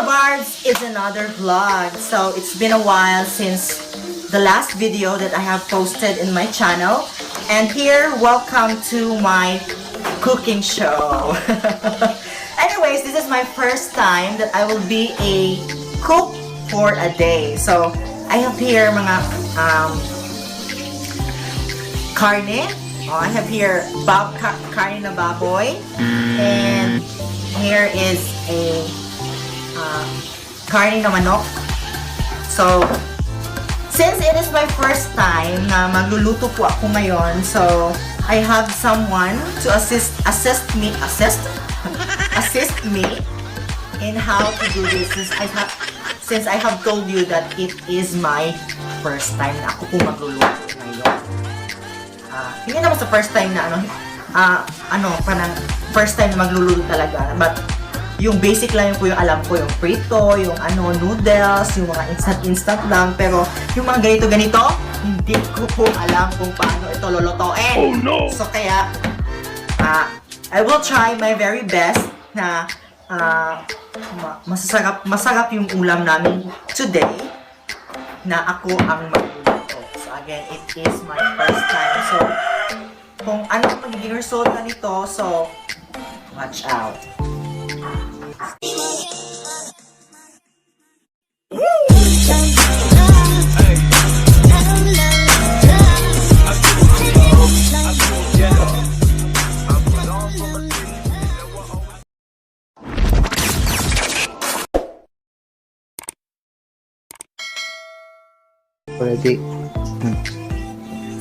mga barbs, it's another vlog. So it's been a while since the last video that I have posted in my channel. And here, welcome to my cooking show. Anyways, this is my first time that I will be a cook for a day. So I have here mga karne. I have here karne na baboy. And here is a karne na manok. So, since it is my first time na magluluto po ako ngayon, so I have someone to assist me in how to do this since I have told you that it is my first time na ako po magluluto ngayon. Hindi naman sa first time na parang first time na magluluto talaga, but yung basic lang po yung alam ko, yung prito, yung noodles, yung mga instant lang, pero yung mga ganito, hindi ko po alam kung paano ito lulutuin. Oh no! So kaya, I will try my very best na masarap yung ulam namin today na ako ang magluluto. So again, it is my first time. So, kung anong magiging resulta nito, so, watch out. Ready.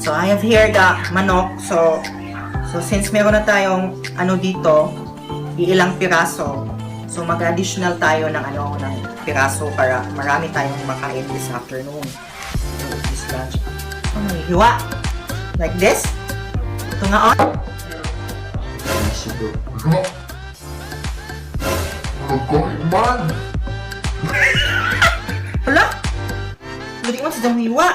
So I have here the manok. So since meron na tayong dito, iilang piraso. So mag-additional tayo ng ng piraso para marami tayong makain this afternoon. So, this lunch. So may hiwa. Like this. Ito nga on. Man! Hala! Hindi mo sa damang hiwa.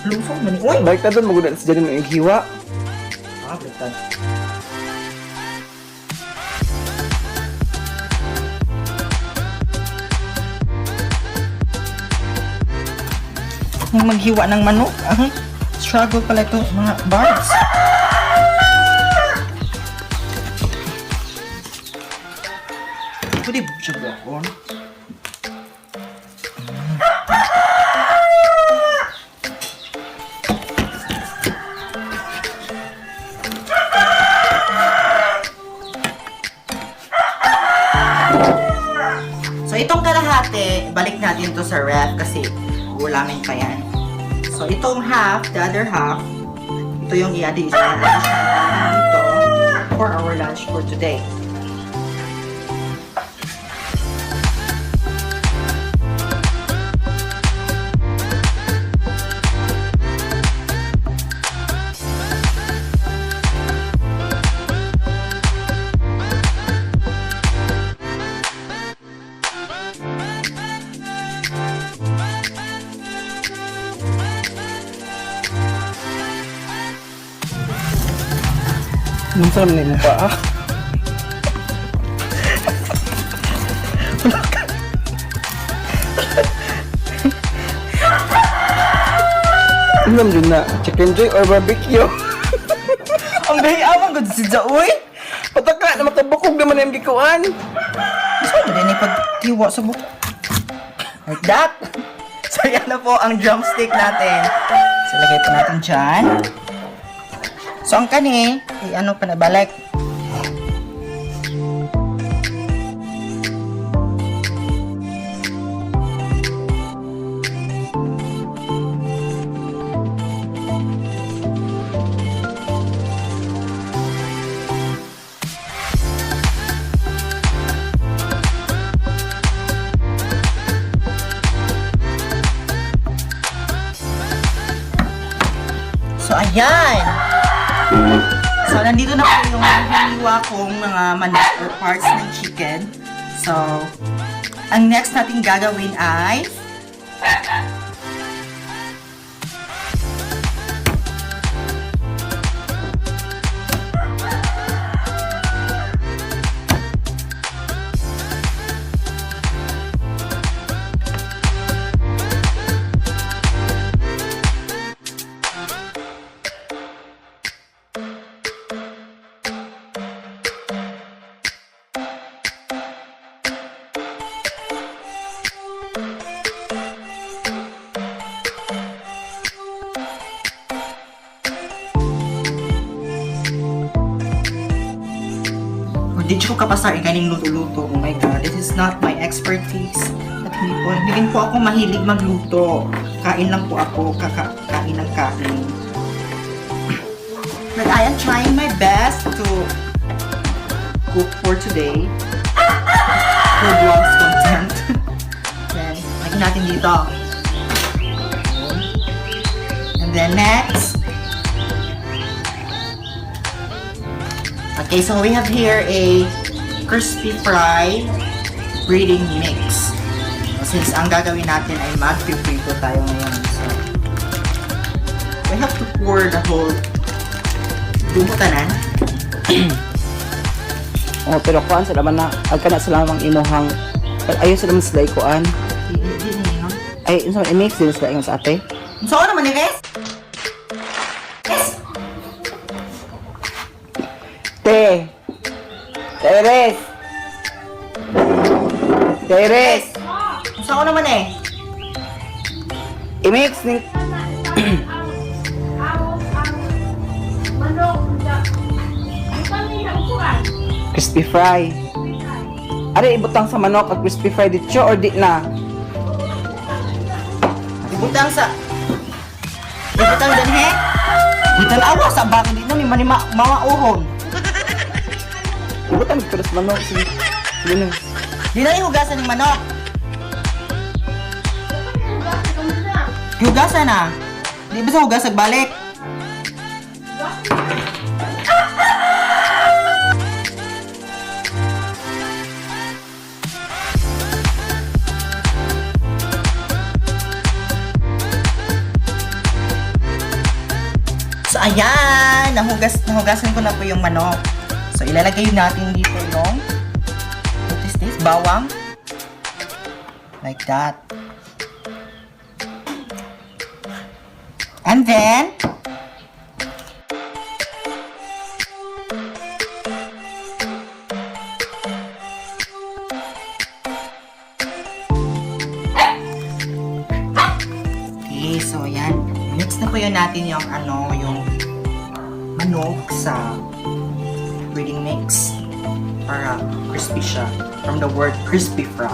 Lumsong man. Uy! Balik na doon, magunan sa dyan mo yung hiwa. Baliktad. Yung maghiwa ng manok. Struggle pala ito, mga barbs. Pwede ba ako? So, itong kalahati, balik natin to sa ref kasi ulamin pa yan. So, itong half, the other half, ito yung i-addition dito for our lunch for today. Nung saan na yung paa? Alam dyan na, chicken joy or barbecue? Ang gahiawang gud si Jaoy. Pataka na matabukog naman yung gikuan. So, hindi na pagtiwa sa buko. Like that. So, yan na po ang drumstick natin. So, lagay po natin dyan. So, ang kani, panabalik. So, ayan. So, nandito na po yung hiniwa kong mga manok or parts ng chicken. So, ang next natin gagawin ay ko kapasar ikaning luto-luto. Oh my God, this is not my expertise. At hindi rin po ako mahilig magluto. Kain lang po ako, kain ng kain. But I am trying my best to cook for today. For vlogs content. Then, lagyan natin dito. And then next. Okay, so we have here a crispy fry breading mix. So, since ang gagawin natin ay mag-prito tayo ngayon. So, we have to pour the whole dumutanan. Oh, pero kuan sa naman na agka na sila mang imuhang ayo sa naman sila kuan. Ay, so i-mix din sila yung sa ate. So, ano naman ni Res? Res? Teres! Teres! So, ano naman eh? I-mix ni crispy fry. Are ibutang sa manok at crispy fry dito or di na? Ibutang din he? Ibutang awa sa bako dito ni mauhon. Ibutang dito sa manok. Sige na. Di na ihugasan ng manok. Hugasan na. Di ba sa hugasag balik? So, ayan! Nahugasan ko na po yung manok. So, ilalagay natin dito yung what is this? Bawang. Like that. And then, okay, so ayan. Mix na po yun natin yung yung manok sa breading mix para crispy siya. From the word crispy fry.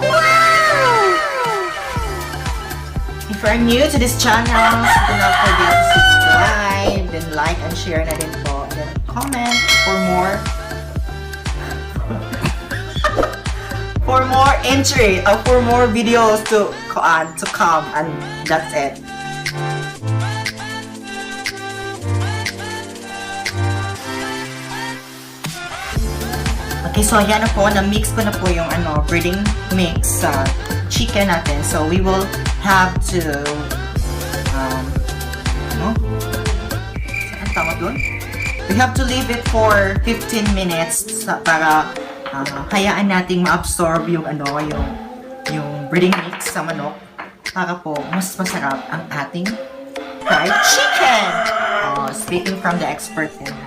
If you're new to this channel, do not forget to subscribe, then like and share na din po, and then comment for more for more videos to come, and that's it. Okay, so ayan na po, na-mix ko na po yung breading mix sa chicken natin. So we will have to saan tawag doon? We have to leave it for 15 minutes para hayaan nating ma-absorb yung yung breading mix sa manok para po mas masarap ang ating fried chicken. Speaking from the expert din.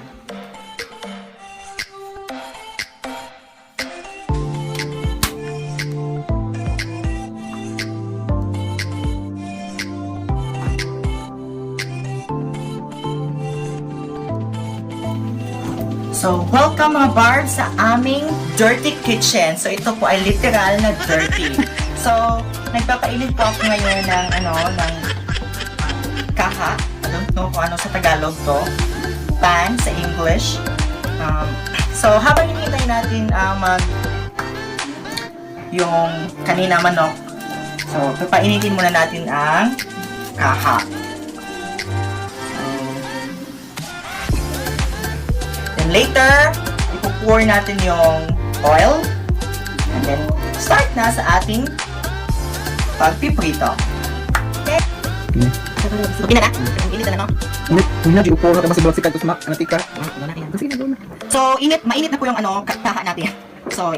So, welcome mga barbs sa aming dirty kitchen. So, ito po ay literal na dirty. So, nagpapainit po ako ngayon ng kaha. I don't know kung ano sa Tagalog to. Pan sa English. So, habang hinihintay natin yung kanina manok. So, papainitin muna natin ang kaha. Later, ipo-pour natin yung oil. And then, start na sa ating pagpiprito. Okay? Okay na na? Init na no? Hindi na di-upo na kasi balsikan to sa anatika. So, mainit na po yung kaha natin. So,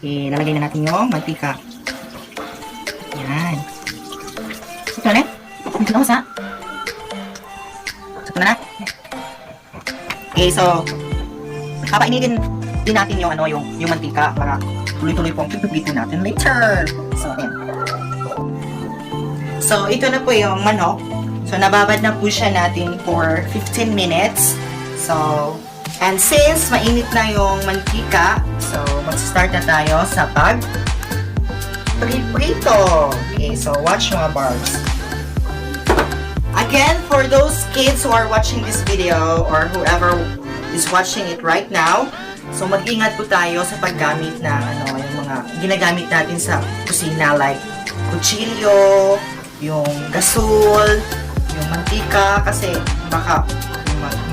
ilalagay na natin yung mantika. Yan. Ito na? Ito na sa? Ito na na? Okay, so papainitin din natin yung yung mantika para tuloy-tuloy pong pipipitin natin later. So, ayan. So, ito na po yung manok. So, nababad na po siya natin for 15 minutes. So, And since mainit na yung mantika, so mag-start na tayo sa prito. Okay, so watch mga barbs. Again, for those kids who are watching this video or whoever is watching it right now, so mag-ingat po tayo sa paggamit ng yung mga ginagamit natin sa kusina like kutsilyo, yung gasol, yung mantika kasi baka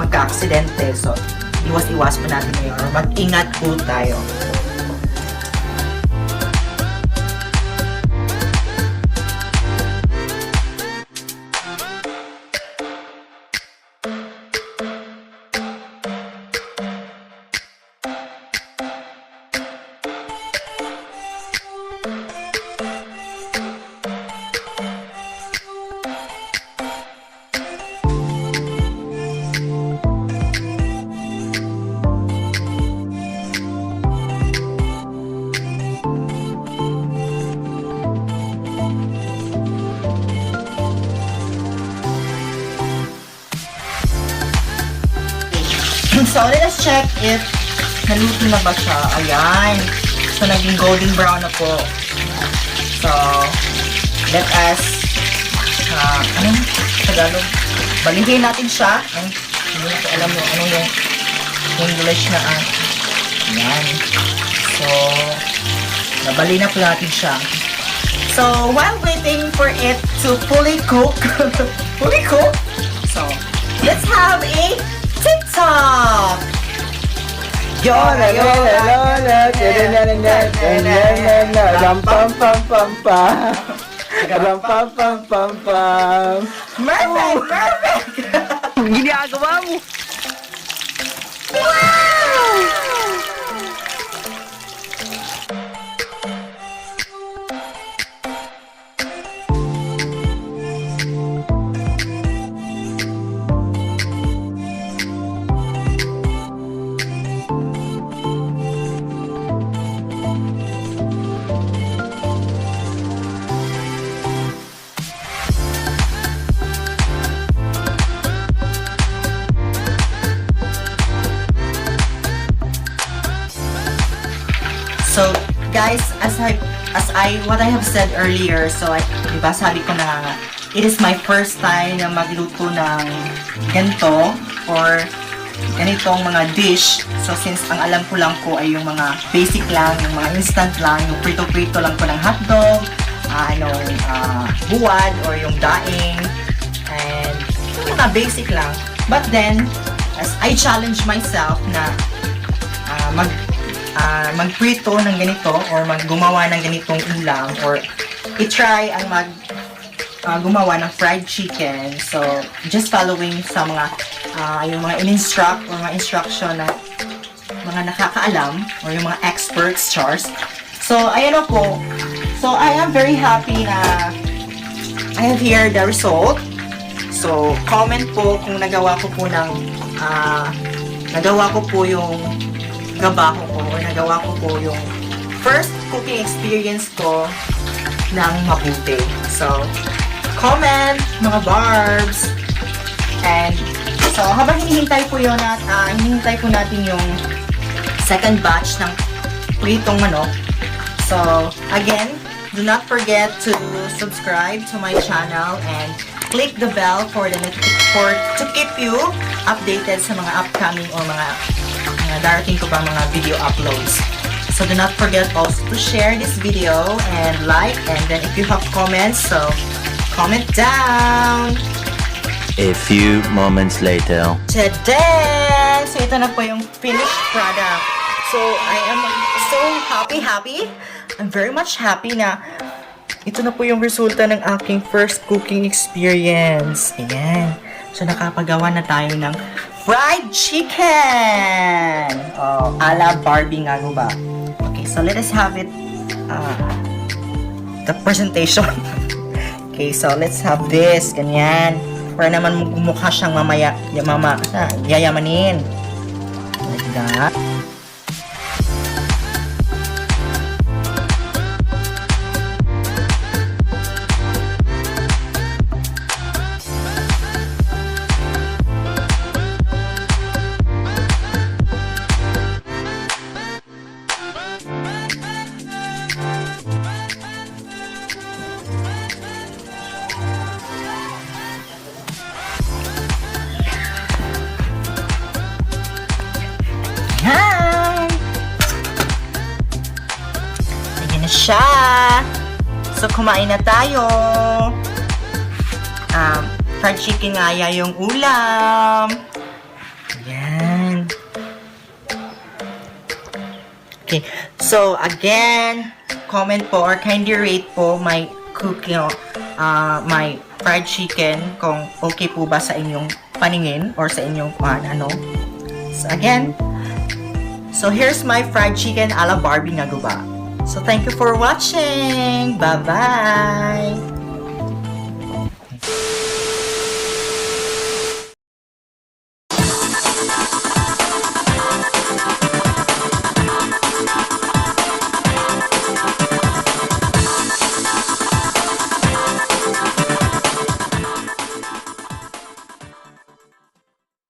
magka-aksidente. So, iwas-iwas po natin ngayon. Mag-ingat po tayo. So, let us check if naluto na ba siya. Ayan. So, naging golden brown na po. So, let us, Tagalog? Balihin natin siya. Ay, hindi na ko alam mo ano yung English na Ayan. So, nabali na po natin siya. So, while waiting for it to fully cook, so, let's have a TikTok! Yola, yola, yola, ram pam pam pam pam, ram pam pam pam pam. Perfect! Ginagawa mo. So, guys, what I have said earlier, so, diba, sabi ko na, it is my first time na magluto ng ganito, or ganitong mga dish. So, since ang alam ko lang po ay yung mga basic lang, yung mga instant lang, yung prito-prito lang po ng hotdog, buwad, or yung daing, and yung mga basic lang. But then, as I challenge myself na magprito ng ganito or gumawa ng ganitong ulam or i-try ang gumawa ng fried chicken. So, just following sa mga yung mga in-instruct or mga instruction na mga nakakaalam or yung mga experts, chars. So, ayan na po. So, I am very happy na I have here the result. So, comment po kung nagawa ko po yung gabaho ko or nagawa ko po yung first cooking experience ko ng mabuti. So, comment, mga barbs. And, so, habang hinihintay po natin yung second batch ng pritong manok. So, again, do not forget to subscribe to my channel and click the bell to keep you updated sa mga upcoming or mga darating ko pa mga video uploads. So do not forget also to share this video and like, and then if you have comments, so comment down. A few moments later. Today! So ito na po yung finished product. So I am so happy. I'm very much happy na ito na po yung resulta ng aking first cooking experience. Ayan. So nakapagawa na tayo ng fried chicken! Oh, ala Barbie nga, Guba. Okay, so let us have it, the presentation. Okay, so let's have this, ganyan. Para naman mukha siyang yayamanin. Like that. Ayan na siya. So, kumain na tayo. Fried chicken nga yung ulam. Ayan. Okay. So, again, comment po or kindly rate po my cooking, my fried chicken kung okay po ba sa inyong paningin or sa inyong ano. So, again, so here's my fried chicken a la Barbie na Guba. So, thank you for watching. Bye-bye!